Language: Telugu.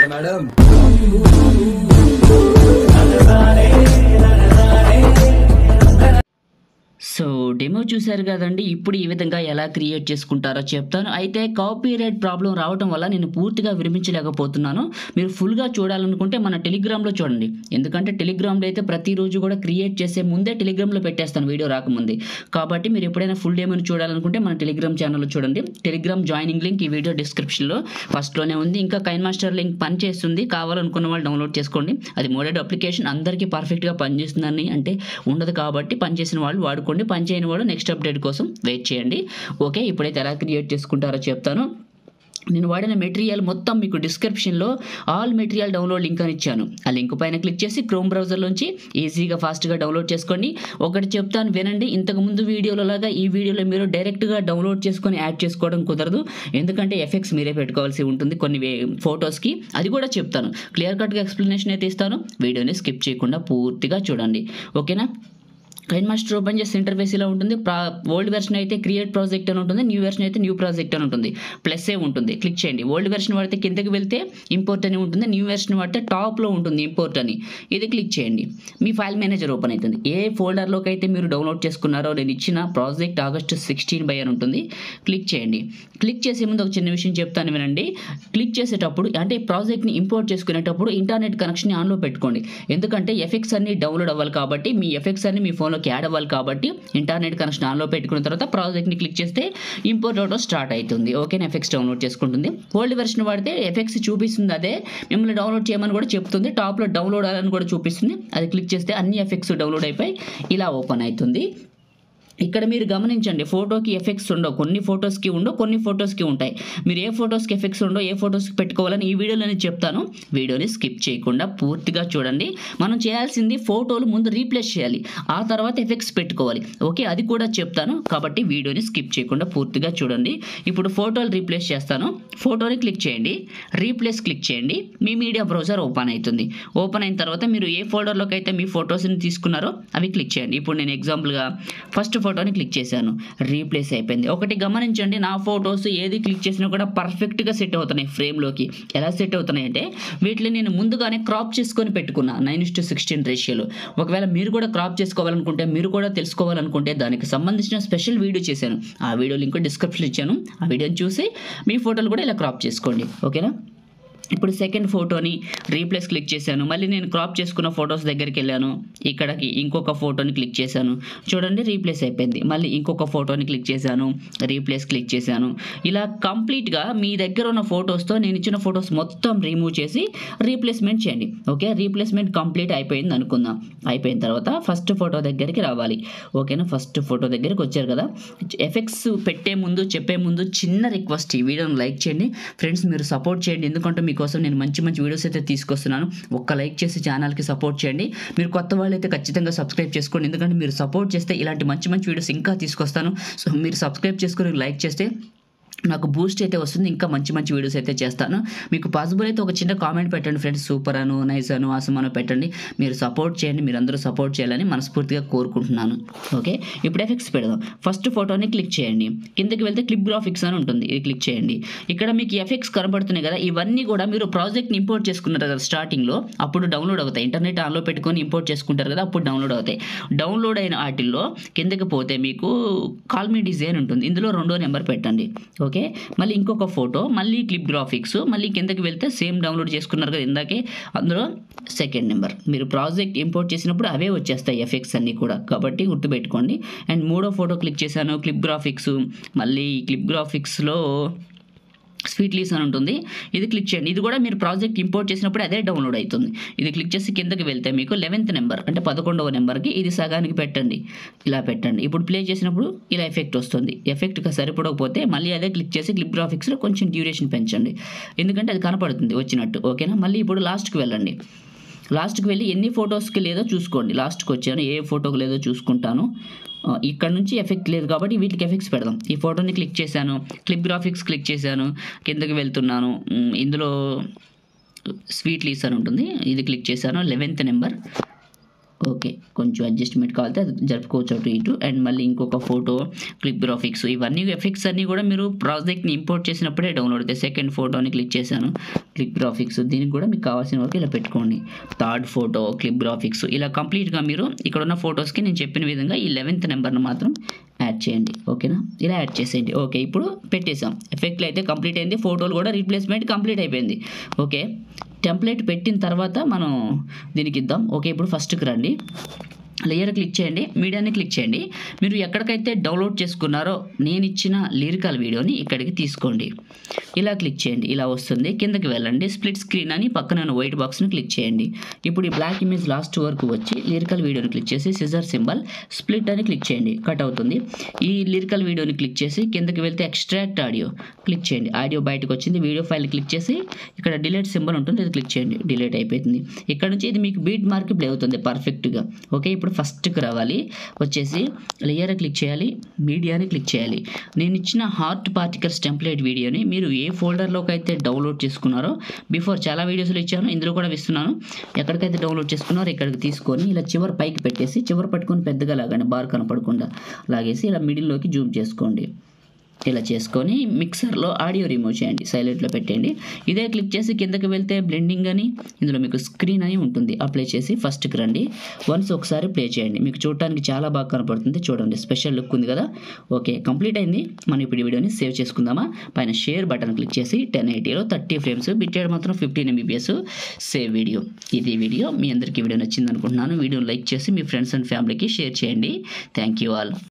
మేడం సో డెమో చూశారు కదండి. ఇప్పుడు ఈ విధంగా ఎలా క్రియేట్ చేసుకుంటారో చెప్తాను. అయితే కాపీరైట్ ప్రాబ్లం రావడం వల్ల నేను పూర్తిగా విరమించలేకపోతున్నాను. మీరు ఫుల్గా చూడాలనుకుంటే మన టెలిగ్రామ్లో చూడండి. ఎందుకంటే టెలిగ్రామ్లో అయితే ప్రతిరోజు కూడా క్రియేట్ చేసే ముందే టెలిగ్రామ్లో పెట్టేస్తాను వీడియో రాకముందే. కాబట్టి మీరు ఎప్పుడైనా ఫుల్ డెమోని చూడాలనుకుంటే మన టెలిగ్రామ్ ఛానల్లో చూడండి. టెలిగ్రామ్ జాయినింగ్ లింక్ ఈ వీడియో డిస్క్రిప్షన్లో ఫస్ట్లోనే ఉంది. ఇంకా కైన్మాస్టర్ లింక్ పనిచేస్తుంది, కావాలనుకున్న వాళ్ళు డౌన్లోడ్ చేసుకోండి. అది మోడెడ్ అప్లికేషన్, అందరికీ పర్ఫెక్ట్గా పనిచేస్తుందని అంటే ఉండదు కాబట్టి పనిచేసిన వాళ్ళు వాడుకోండి, పనిచేయని వాడు నెక్స్ట్ అప్డేట్ కోసం వెయిట్ చేయండి. ఓకే, ఇప్పుడైతే ఎలా క్రియేట్ చేసుకుంటారో చెప్తాను. నేను వాడిన మెటీరియల్ మొత్తం మీకు డిస్క్రిప్షన్లో ఆల్ మెటీరియల్ డౌన్లోడ్ లింక్ అని ఇచ్చాను. ఆ లింక్ పైన క్లిక్ చేసి క్రోమ్ బ్రౌజర్లోంచి ఈజీగా ఫాస్ట్గా డౌన్లోడ్ చేసుకోండి. ఒకటి చెప్తాను వినండి, ఇంతకుముందు వీడియోలో లాగా ఈ వీడియోలో మీరు డైరెక్ట్గా డౌన్లోడ్ చేసుకొని యాడ్ చేసుకోవడం కుదరదు. ఎందుకంటే ఎఫెక్ట్స్ మీరే పెట్టుకోవాల్సి ఉంటుంది కొన్ని ఫొటోస్కి. అది కూడా చెప్తాను, క్లియర్ కట్గా ఎక్స్ప్లెనేషన్ అయితే ఇస్తాను. వీడియోని స్కిప్ చేయకుండా పూర్తిగా చూడండి, ఓకేనా. కైన్మాస్టర్ ఓపెన్ చేసి ఇంటర్ఫేస్ ఇలా ఉంటుంది. ఓల్డ్ వెర్షన్ అయితే క్రియేట్ ప్రాజెక్ట్ అని ఉంటుంది, న్యూ వెర్షన్ అయితే న్యూ ప్రాజెక్ట్ అని ఉంటుంది. ప్లస్ ఏ ఉంటుంది, క్లిక్ చేయండి. ఓల్డ్ వెర్షన్ వాడితే కిందకి వెళ్తే ఇంపోర్ట్ అని ఉంటుంది, న్యూ వెర్షన్ వాడితే టాప్లో ఉంటుంది ఇంపోర్ట్ అని. ఇది క్లిక్ చేయండి, మీ ఫైల్ మేనేజర్ ఓపెన్ అవుతుంది. ఏ ఫోల్డర్లోకి అయితే మీరు డౌన్లోడ్ చేసుకున్నారో నేను ఇచ్చిన ప్రాజెక్ట్ August 16 by అని ఉంటుంది. క్లిక్ చేయండి. క్లిక్ చేసే ముందు ఒక చిన్న విషయం చెప్తాను వినండి. క్లిక్ చేసేటప్పుడు అంటే ప్రాజెక్ట్ని ఇంపోర్ట్ చేసుకునేటప్పుడు ఇంటర్నెట్ కనెక్షన్ ఆన్లో పెట్టుకోండి. ఎందుకంటే ఎఫెక్ట్స్ అన్ని డౌన్లోడ్ అవ్వాలి కాబట్టి, మీ ఎఫెక్ట్స్ అన్ని మీ ఫోన్లో యాడ్ అవ్వాలి కాబట్టి ఇంటర్నెట్ కనెక్షన్ ఆన్లో పెట్టుకున్న తర్వాత ప్రాజెక్ట్ని క్లిక్ చేస్తే ఇంపోర్ట్ అవడం స్టార్ట్ అవుతుంది. ఓకేనా, ఎఫెక్ట్స్ డౌన్లోడ్ చేసుకుంటుంది. ఓల్డ్ వెర్షన్ వాడితే ఎఫెక్ట్స్ చూపిస్తుంది, అదే మిమ్మల్ని డౌన్లోడ్ చేయమని కూడా చెప్తుంది. టాప్లో డౌన్లోడ్ అని కూడా చూపిస్తుంది. అది క్లిక్ చేస్తే అన్ని ఎఫెక్ట్స్ డౌన్లోడ్ అయిపోయి ఇలా ఓపెన్ అవుతుంది. ఇక్కడ మీరు గమనించండి, ఫోటోకి ఎఫెక్ట్స్ ఉండవు, కొన్ని ఫొటోస్కి ఉండవు, కొన్ని ఫొటోస్కి ఉంటాయి. మీరు ఏ ఫొటోస్కి ఎఫెక్ట్స్ ఉండవు, ఏ ఫొటోస్కి పెట్టుకోవాలని ఈ వీడియోలోనే చెప్తాను. వీడియోని స్కిప్ చేయకుండా పూర్తిగా చూడండి. మనం చేయాల్సింది ఫోటోలు ముందు రీప్లేస్ చేయాలి, ఆ తర్వాత ఎఫెక్ట్స్ పెట్టుకోవాలి. ఓకే, అది కూడా చెప్తాను కాబట్టి వీడియోని స్కిప్ చేయకుండా పూర్తిగా చూడండి. ఇప్పుడు ఫోటోలు రీప్లేస్ చేస్తాను. ఫోటోని క్లిక్ చేయండి, రీప్లేస్ క్లిక్ చేయండి. మీ మీడియా బ్రౌజర్ ఓపెన్ అవుతుంది. ఓపెన్ అయిన తర్వాత మీరు ఏ ఫోల్డర్లోకి అయితే మీ ఫొటోస్ని తీసుకున్నారో అవి క్లిక్ చేయండి. ఇప్పుడు నేను ఎగ్జాంపుల్గా ఫస్ట్ ఫోటోని క్లిక్ చేశాను, రీప్లేస్ అయిపోయింది. ఒకటి గమనించండి, నా ఫొటోస్ ఏది క్లిక్ చేసినా కూడా పర్ఫెక్ట్గా సెట్ అవుతున్నాయి ఫ్రేమ్లోకి. ఎలా సెట్ అవుతున్నాయి అంటే వీటిని నేను ముందుగానే క్రాప్ చేసుకొని పెట్టుకున్నా 9:16 రేషియోలో. ఒకవేళ మీరు కూడా క్రాప్ చేసుకోవాలనుకుంటే, మీరు కూడా తెలుసుకోవాలనుకుంటే దానికి సంబంధించిన స్పెషల్ వీడియో చేశాను. ఆ వీడియో లింక్ డిస్క్రిప్షన్లో ఇచ్చాను. ఆ వీడియోని చూసి మీ ఫోటోలు కూడా ఇలా క్రాప్ చేసుకోండి, ఓకేనా. ఇప్పుడు సెకండ్ ఫోటోని రీప్లేస్ క్లిక్ చేశాను. మళ్ళీ నేను క్రాప్ చేసుకున్న ఫొటోస్ దగ్గరికి వెళ్ళాను. ఇక్కడికి ఇంకొక ఫోటోని క్లిక్ చేశాను, చూడండి రీప్లేస్ అయిపోయింది. మళ్ళీ ఇంకొక ఫోటోని క్లిక్ చేశాను, రీప్లేస్ క్లిక్ చేశాను. ఇలా కంప్లీట్గా మీ దగ్గర ఉన్న ఫొటోస్తో నేను ఇచ్చిన ఫొటోస్ మొత్తం రిమూవ్ చేసి రీప్లేస్మెంట్ చేయండి. ఓకే, రీప్లేస్మెంట్ కంప్లీట్ అయిపోయింది అనుకుందాం. అయిపోయిన తర్వాత ఫస్ట్ ఫోటో దగ్గరికి రావాలి. ఓకేనా, ఫస్ట్ ఫోటో దగ్గరికి వచ్చారు కదా. ఎఫెక్ట్స్ పెట్టే ముందు చెప్పే ముందు చిన్న రిక్వెస్ట్, ఈ వీడియోని లైక్ చేయండి ఫ్రెండ్స్. మీరు సపోర్ట్ చేయండి, ఎందుకంటే మీకు కోసం నేను మంచి వీడియోస్ అయితే తీసుకొస్తున్నాను. ఒక్క లైక్ చేసి ఛానల్కి సపోర్ట్ చేయండి. మీరు కొత్త వాళ్ళు అయితే ఖచ్చితంగా సబ్స్క్రైబ్ చేసుకోండి, ఎందుకంటే మీరు సపోర్ట్ చేస్తే ఇలాంటి మంచి వీడియోస్ ఇంకా తీసుకొస్తాను. సో మీరు సబ్స్క్రైబ్ చేసుకొని లైక్ చేస్తే నాకు బూస్ట్ అయితే వస్తుంది, ఇంకా మంచి వీడియోస్ అయితే చేస్తాను. మీకు పాసిబుల్ అయితే ఒక చిన్న కామెంట్ పెట్టండి ఫ్రెండ్స్, సూపర్ అను, నైస్ అను, ఆసమ్ అను పెట్టండి. మీరు సపోర్ట్ చేయండి, మీరు అందరూ సపోర్ట్ చేయాలని మనస్ఫూర్తిగా కోరుకుంటున్నాను. ఓకే, ఇప్పుడు ఎఫెక్ట్స్ పెడదాం. ఫస్ట్ ఫోటోని క్లిక్ చేయండి, కిందకి వెళ్తే క్లిప్ గ్రాఫిక్స్ అని ఉంటుంది, ఇది క్లిక్ చేయండి. ఇక్కడ మీకు ఎఫెక్ట్స్ కనబడుతున్నాయి కదా, ఇవన్నీ కూడా మీరు ప్రాజెక్ట్ని ఇంపోర్ట్ చేసుకున్నారు కదా స్టార్టింగ్లో, అప్పుడు డౌన్లోడ్ అవుతాయి. ఇంటర్నెట్ ఆన్లో పెట్టుకొని ఇంపోర్ట్ చేసుకుంటారు కదా, అప్పుడు డౌన్లోడ్ అవుతాయి. డౌన్లోడ్ అయిన వాటిల్లో కిందకి పోతే మీకు కాల్ మీ డిజైన్ ఉంటుంది, ఇందులో 2వ నెంబర్ పెట్టండి. ఓకే, మళ్ళీ ఇంకొక ఫోటో, మళ్ళీ క్లిప్ గ్రాఫిక్స్, మళ్ళీ కిందకి వెళ్తే సేమ్ డౌన్లోడ్ చేసుకున్నారు కదా ఇందాకే, అందులో 2nd నెంబర్. మీరు ప్రాజెక్ట్ ఇంపోర్ట్ చేసినప్పుడు అవే వచ్చేస్తాయి ఎఫెక్ట్స్ అన్నీ కూడా, కాబట్టి గుర్తుపెట్టుకోండి. అండ్ 3వ ఫోటో క్లిక్ చేశాను, క్లిప్ గ్రాఫిక్స్. మళ్ళీ క్లిప్ గ్రాఫిక్స్లో స్వీట్ లీస్ అని ఉంటుంది, ఇది క్లిక్ చేయండి. ఇది కూడా మీరు ప్రాజెక్ట్ ఇంపోర్ట్ చేసినప్పుడు అదే డౌన్లోడ్ అవుతుంది. ఇది క్లిక్ చేసి కిందకి వెళ్తే మీకు 11th నెంబర్ అంటే 11వ నెంబర్కి ఇది సగానికి పెట్టండి, ఇలా పెట్టండి. ఇప్పుడు ప్లే చేసినప్పుడు ఇలా ఎఫెక్ట్ వస్తుంది. ఎఫెక్ట్గా సరిపడకపోతే మళ్ళీ అదే క్లిక్ చేసి క్లిప్ గ్రాఫిక్స్లో కొంచెం డ్యూరేషన్ పెంచండి, ఎందుకంటే అది కనపడుతుంది వచ్చినట్టు. ఓకేనా, మళ్ళీ ఇప్పుడు లాస్ట్కి వెళ్ళండి. లాస్ట్కి వెళ్ళి ఎన్ని ఫొటోస్కి లేదో చూసుకోండి. లాస్ట్కి వచ్చాను, ఏ ఫోటోకి లేదో చూసుకుంటాను. ఇక్కడ నుంచి ఎఫెక్ట్ లేదు కాబట్టి వీటికి ఎఫెక్ట్స్ పెడదాం. ఈ ఫోటోని క్లిక్ చేశాను, క్లిప్ గ్రాఫిక్స్ క్లిక్ చేశాను, కిందకి వెళ్తున్నాను. ఇందులో స్వీట్ లీస్ అని ఉంటుంది, ఇది క్లిక్ చేశాను, 11th నెంబర్. ఓకే. కొంచెం అడ్జస్ట్‌మెంట్ కావాలితే అది జరుపుకోవచ్చు అటు ఇటు. అండ్ మళ్ళీ ఇంకొక ఫోటో, క్లిప్ గ్రాఫిక్స్ ఇవన్నీ ఎఫెక్ట్స్ అన్నీ కూడా మీరు ప్రాజెక్ట్‌ని ఇంపోర్ట్ చేసినప్పుడే డౌన్‌లోడ్ అవుతాయి. సెకండ్ ఫోటోని క్లిక్ చేశాను. క్లిప్ గ్రాఫిక్స్ దీనికి కూడా మీకు కావాల్సిన వరకు ఇలా పెట్టుకోండి. థర్డ్ ఫోటో, క్లిప్ గ్రాఫిక్స్ ఇలా కంప్లీట్‌గా మీరు ఇక్కడున్న ఫోటోస్‌కి నేను చెప్పిన విధంగా ఈ 11th నెంబర్‌ని మాత్రం యాడ్ చేయండి. ఓకేనా? ఇలా యాడ్ చేసేయండి. ఓకే. ఇప్పుడు పెట్టేసాం. ఎఫెక్ట్‌లు అయితే కంప్లీట్ అయింది. ఫోటోలు కూడా రీప్లేస్‌మెంట్ కంప్లీట్ అయిపోయింది. ఓకే. టెంప్లేట్ పెట్టిన తర్వాత మనం దీనికి ఇద్దాం. ఓకే. ఇప్పుడు ఫస్ట్‌కి రండి. లేయర్ క్లిక్ చేయండి. మీడియాని క్లిక్ చేయండి. మీరు ఎక్కడికైతే డౌన్లోడ్ చేసుకున్నారో నేను ఇచ్చిన లిరికల్ వీడియోని ఇక్కడికి తీసుకోండి. ఇలా క్లిక్ చేయండి. ఇలా వస్తుంది. కిందకి వెళ్ళండి. స్ప్లిట్ స్క్రీన్ అని పక్కన వైట్ బాక్స్ని క్లిక్ చేయండి. ఇప్పుడు ఈ బ్లాక్ ఇమేజ్ లాస్ట్ వరకు వచ్చి లిరికల్ వీడియోని క్లిక్ చేసి సిజర్ సింబల్ స్ప్లిట్ అని క్లిక్ చేయండి. కట్ అవుతుంది. ఈ లిరికల్ వీడియోని క్లిక్ చేసి కిందకి వెళ్తే ఎక్స్ట్రాక్ట్ ఆడియో క్లిక్ చేయండి. ఆడియో బయటకు వచ్చింది. వీడియో ఫైల్ క్లిక్ చేసి ఇక్కడ డిలీట్ సింబల్ ఉంటుంది. ఇది క్లిక్ చేయండి. డిలీట్ అయిపోతుంది. ఇక్కడ నుంచి ఇది మీకు బీట్ మార్క్ ప్లే అవుతుంది పర్ఫెక్ట్గా. ఓకే. ఇప్పుడు ఫస్ట్కి రావాలి. వచ్చేసి లేయర్ క్లిక్ చేయాలి. మీడియాని క్లిక్ చేయాలి. నేను ఇచ్చిన హార్ట్ పార్టికల్స్ టెంప్లేట్ వీడియోని మీరు ఏ ఫోల్డర్లోకి అయితే డౌన్లోడ్ చేసుకున్నారో బిఫోర్ చాలా వీడియోస్లో ఇచ్చాను, ఇందులో కూడా ఇస్తున్నాను. ఎక్కడికైతే డౌన్లోడ్ చేసుకున్నారో ఇక్కడికి తీసుకొని ఇలా చివరి పైకి పెట్టేసి చివరి పట్టుకొని పెద్దగా లాగండి. బార్ కనపడకుండా లాగేసి ఇలా మిడిల్లోకి జూమ్ చేసుకోండి. ఇలా చేసుకొని మిక్సర్లో ఆడియో రిమూవ్ చేయండి. సైలెంట్లో పెట్టండి. ఇదే క్లిక్ చేసి కిందకి వెళ్తే బ్లెండింగ్ అని ఇందులో మీకు స్క్రీన్ అని ఉంటుంది. అప్లై చేసి ఫస్ట్కి రండి. వన్స్ ఒకసారి ప్లే చేయండి. మీకు చూడటానికి చాలా బాగా కనపడుతుంది. చూడండి స్పెషల్ లుక్ ఉంది కదా. ఓకే. కంప్లీట్ అయింది. మనం ఇప్పుడు ఈ వీడియోని సేవ్ చేసుకుందామా. పైన షేర్ బటన్ క్లిక్ చేసి 1080లో 30 ఫ్రేమ్స్, బిట్ రేట్ మాత్రం 15 MBPS సేవ్ వీడియో. ఇది వీడియో మీ అందరికీ వీడియో నచ్చింది అనుకుంటున్నాను. వీడియోని లైక్ చేసి మీ ఫ్రెండ్స్ అండ్ ఫ్యామిలీకి షేర్ చేయండి. Thank you all.